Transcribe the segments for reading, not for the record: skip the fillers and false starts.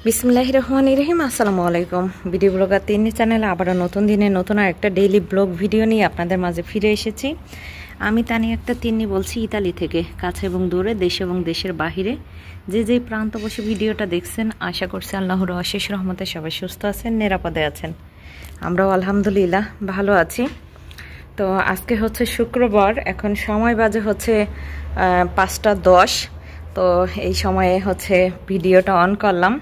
বিসমিল্লাহির রহমানির রহিম। আসসালামু আলাইকুম। ভিডিও ব্লগার তিনি চ্যানেলে আবার নতুন দিনে নতুন একটা ডেইলি ব্লগ ভিডিও নিয়ে আপনাদের মাঝে ফিরে এসেছি। আমি তানিয়া আক্তার তিন্নি বলছি ইতালি থেকে। কাছে এবং দূরে, দেশ এবং দেশের বাহিরে যে প্রান্ত বসে ভিডিওটা দেখছেন, আশা করছি আল্লাহর অশেষ রহমতে সবাই সুস্থ আছেন, নিরাপদে আছেন। আমরাও আলহামদুলিল্লাহ ভালো আছি। তো আজকে হচ্ছে শুক্রবার, এখন সময় বাজে হচ্ছে 5টা 10। তো এই সময়ে হচ্ছে ভিডিওটা অন করলাম।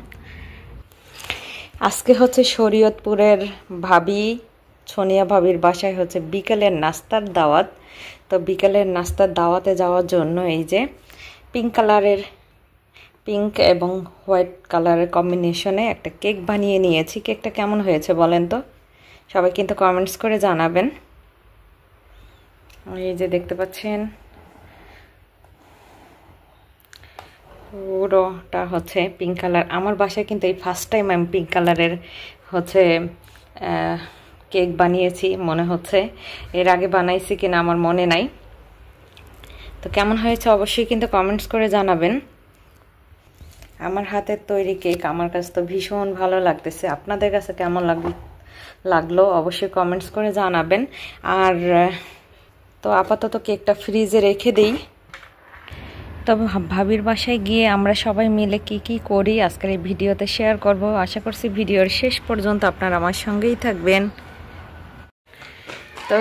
আজকে হচ্ছে শরীয়তপুরের ভাবি সোনিয়া ভাবির বাসায় হচ্ছে বিকেলের নাস্তার দাওয়াত। তো বিকেলের নাস্তার দাওয়াতে যাওয়ার জন্য এই যে পিঙ্ক এবং হোয়াইট কালারের কম্বিনেশনে একটা কেক বানিয়ে নিয়েছি। কেকটা কেমন হয়েছে বলেন তো, সবাই কিন্তু কমেন্টস করে জানাবেন। এই যে দেখতে পাচ্ছেন পুরোটা হচ্ছে পিঙ্ক কালার। আমার বাসায় কিন্তু এই ফার্স্ট টাইম আমি পিঙ্ক কালারের হচ্ছে কেক বানিয়েছি মনে হচ্ছে। এর আগে বানাইছি কিনা আমার মনে নাই। তো কেমন হয়েছে অবশ্যই কিন্তু কমেন্টস করে জানাবেন। আমার হাতের তৈরি কেক আমার কাছে তো ভীষণ ভালো লাগতেছে। আপনাদের কাছে কেমন লাগলো অবশ্যই কমেন্টস করে জানাবেন। আর তো আপাতত কেকটা ফ্রিজে রেখে দিই। তবে ভাবির বাসায় গিয়ে আমরা সবাই মিলে কি করি আজকের এই ভিডিওতে শেয়ার করব। আশা করছি ভিডিওর শেষ পর্যন্ত আপনারা আমার সঙ্গেই থাকবেন। তো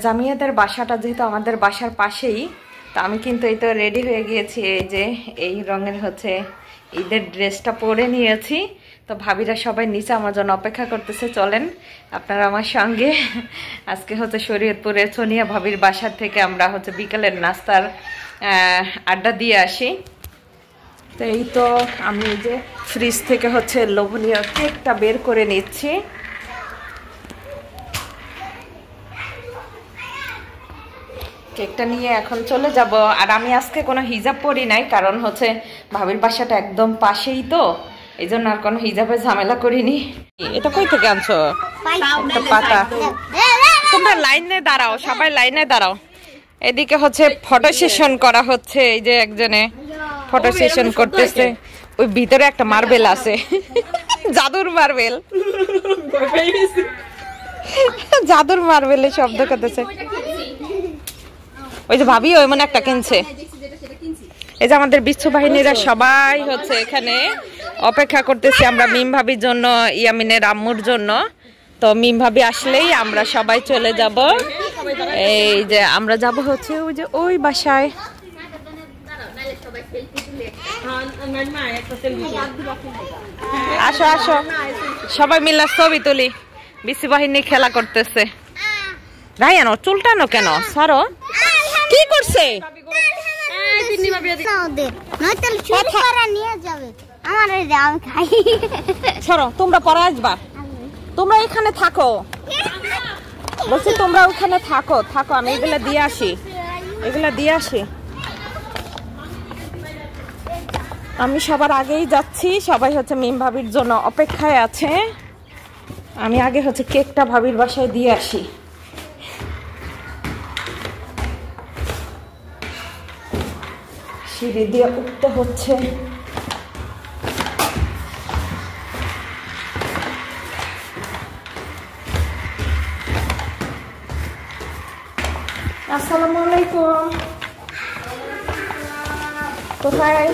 জামিয়াদের বাসাটা যেহেতু আমাদের বাসার পাশেই, তো আমি কিন্তু এই তো রেডি হয়ে গিয়েছি। এই যে এই রঙের হচ্ছে ঈদের ড্রেসটা পরে নিয়েছি। তো ভাবিরা সবাই নিচে আমার জন্য অপেক্ষা করতেছে, চলেন আপনারা আমার সঙ্গে। আজকে হচ্ছে শরীয়তপুরের সোনিয়া ভাবির বাসার থেকে আমরা হচ্ছে বিকেলের নাস্তার আড্ডা দিয়ে আসি। তো এই তো আমি এই যে ফ্রিজ থেকে হচ্ছে লোভনীয় কেকটা বের করে নিচ্ছি। কেকটা নিয়ে এখন চলে যাব। আর আমি আজকে কোনো হিজাব পরি নাই, কারণ হচ্ছে ভাবির বাসাটা একদম পাশেই, তো এই জন্য আর কোনো হিজাবে ঝামেলা করিনি। এটা কই থেকে আনছো? একটা পাতা। তোমরা লাইনে দাঁড়াও, সবাই লাইনে দাঁড়াও। এদিকে হচ্ছে ফটো সেশন করা হচ্ছে। এই যে একজনে ফটো সেশন করতেছে। ওই ভিতরে একটা মার্বেল আছে, জাদুর মার্বেল। জাদুর মার্বেলের শব্দ করতেছে। ওই যে ভাবি ওই মনে একটা কিনছে। এই যে আমাদের বিচ্ছু বাহিনীরা সবাই হচ্ছে এখানে অপেক্ষা করতেছি আমরা মিম ভাবির জন্য, ইয়ামিনের আম্মুর জন্য। তো মিম ভাবি আসলেই আমরা সবাই চলে যাব। এই যে আমরা যাব হচ্ছে ওই যে ওই বাসায়। আসো আসো সবাই মিলে ছবি তুলি। বিচ্ছু বাহিনী খেলা করতেছে। রায়ান ওর চুলটানো কেন? সরো, কি করছে? সরো, তোমরা পরে আসবা। তোমরা এখানে থাকো, বলছি তোমরা ওখানে থাকো। আমি এগুলা দিয়ে আসি। আমি সবার আগেই যাচ্ছি। সবাই হচ্ছে মিম ভাবির জন্য অপেক্ষায় আছে। আমি আগে হচ্ছে কেকটা ভাবির বাসায় দিয়ে আসি। সিঁড়ি দিয়ে উঠতে হচ্ছে। আসসালামু আলাইকুম। কোথায়?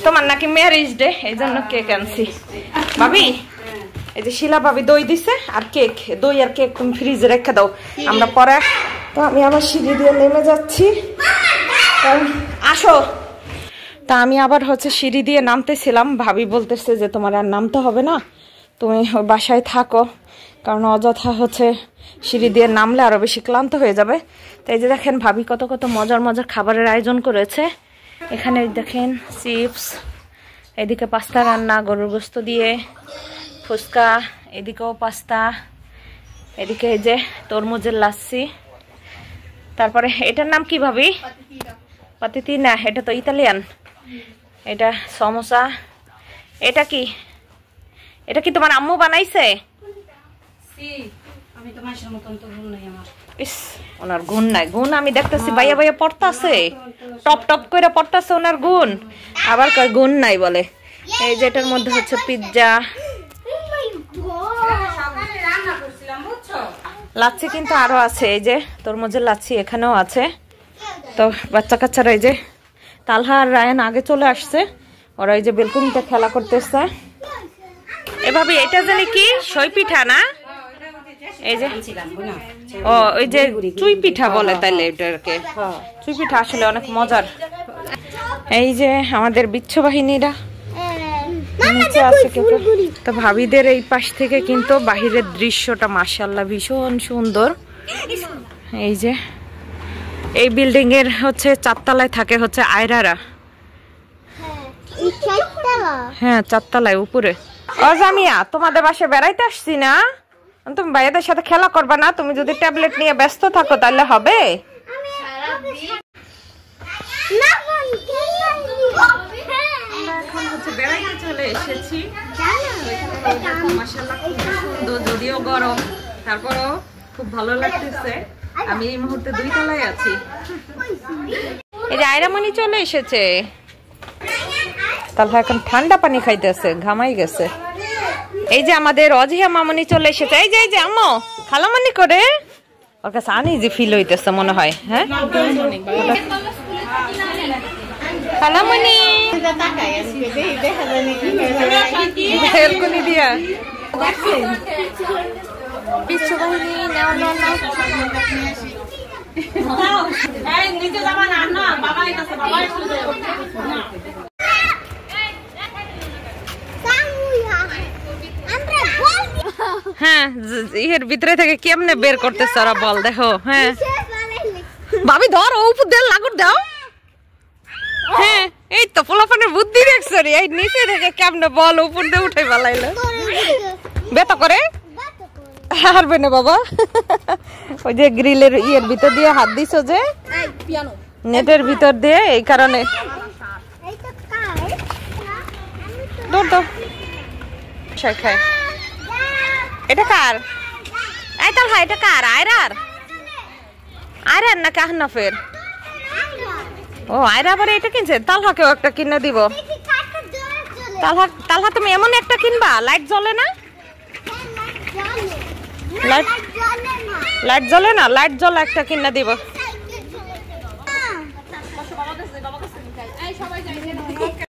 তোমার নাকি ম্যারেজ ডে, এই জন্য কেক আনছি। ভাবি এই যে শিলা ভাবি দই দিছে আর কেক, দই আর কেক তুমি ফ্রিজে রেখে দাও, আমরা পরে। তো আমি আবার সিঁড়ি দিয়ে নেমে যাচ্ছি। আসো। তা আমি আবার হচ্ছে সিঁড়ি দিয়ে নামতেছিলাম। ভাবি বলতেছে যে তোমার আর নামতে হবে না, তুমি বাসায় থাকো, কারণ অযথা হচ্ছে সিঁড়ি দিয়ে নামলে আরো বেশি ক্লান্ত হয়ে যাবে। তাই যে দেখেন ভাবি কত মজার খাবারের আয়োজন করেছে। এখানে দেখেন চিপস, এদিকে পাস্তা রান্না গরুর গোস্ত দিয়ে, ফুচকা, এদিকেও পাস্তা, এদিকে এই যে তরমুজের লাচ্ছি। তারপরে এটার নাম কি ভাবি? পাতিতি না, এটা তো ইতালিয়ান। এটা সমোসা। এটা কি তোমার আম্মু বানাইছে? ইস ওনার গুণ নাই, গুণ আমি দেখতেছি ভাইয়া ভাইয়া পড়তাছে, টপ টপ করে পড়তাছে ওনার গুণ, আবার কয় গুণ নাই বলে। এই যে এটার মধ্যে হচ্ছে পিৎজা, লাচ্ছি কিন্তু আরো আছে, এই যে তরমুজের লাচ্ছি এখানেও আছে। তো বাচ্চা কাচ্চারা এই যে তালহা আর রায়ান আগে চলে আসছে, ওরা এই যে বেলকুনিতে খেলা করতেছে। এভাবে এটা জানি কি সই পিঠা না, এই যে ও ওই যে চুই পিঠা বলে তাইলে এটাকে, চুই পিঠা আসলে অনেক মজার। এই যে আমাদের বিচ্ছু বাহিনীরা নিচে আছে কেউ। তো ভাবিদের এই পাশ থেকে কিন্তু বাহিরের দৃশ্যটা মাশাআল্লাহ ভীষণ সুন্দর। এই যে এই বিল্ডিং এর হচ্ছে 4 তলায় থাকে হচ্ছে আয়রারা। হ্যাঁ 4 তলায় উপরে। অজামিয়া তোমাদের বাসায় বেড়াইতে আসছি না, তুমি ভাইয়াদের সাথে খেলা করবা না, তুমি যদি ট্যাবলেট নিয়ে ব্যস্ত থাকো তাহলে হবে। এখন হচ্ছে বেড়াইতে চলে এসেছি, মাশাআল্লাহ খুব সুন্দর, যদিও গরম তারপরও খুব ভালো লাগতেছে। আমি এই মুহূর্তে 2 তলায় আছি। এই যে আয়রামণি চলে এসেছে, তাহলে এখন ঠান্ডা পানি খাইতেছে, ঘামাই গেছে। এই যে আমাদের অজিহা মামনি চলে এসেছে, এই যে আম্মু খালামনি করে, ওর কাছে আনইজি ফিল হইতেছে মনে হয়। হ্যাঁ খালামনি বেলকুনি দিয়া বিচ্ছু বাহিনী নাও নাও নাও। হ্যাঁ এর ভিতরে থেকে কেমনে বের করতেছ ওরা, বল দেখো। হ্যাঁ ভাবি ধর উপর দিয়ে লাগুর দাও। হ্যাঁ এই তো পোলাপানের বুদ্ধি দেখছ রে, এই নিচে থেকে কেমনে বল উপর দিয়ে উঠে পালাইলো, বেতা করে হারবে না বাবা। ওই যে গ্রিলের ইয়ের ভিতর দিয়ে হাত দিছো যে নেটের ভিতর দিয়ে, এই কারণে। খায় এটা কার? এই তাল ভাই এটা কার? আয়রার? আয়রার না কাহনা ফের? ও আয়রা আবার এটা কিনছে, তালহাকেও একটা কিনে দিব। তালহা তুমি এমন একটা কিনবা লাইট জ্বলে না? লাইট জ্বলে না, লাইট জ্বলে একটা কিনে দিব।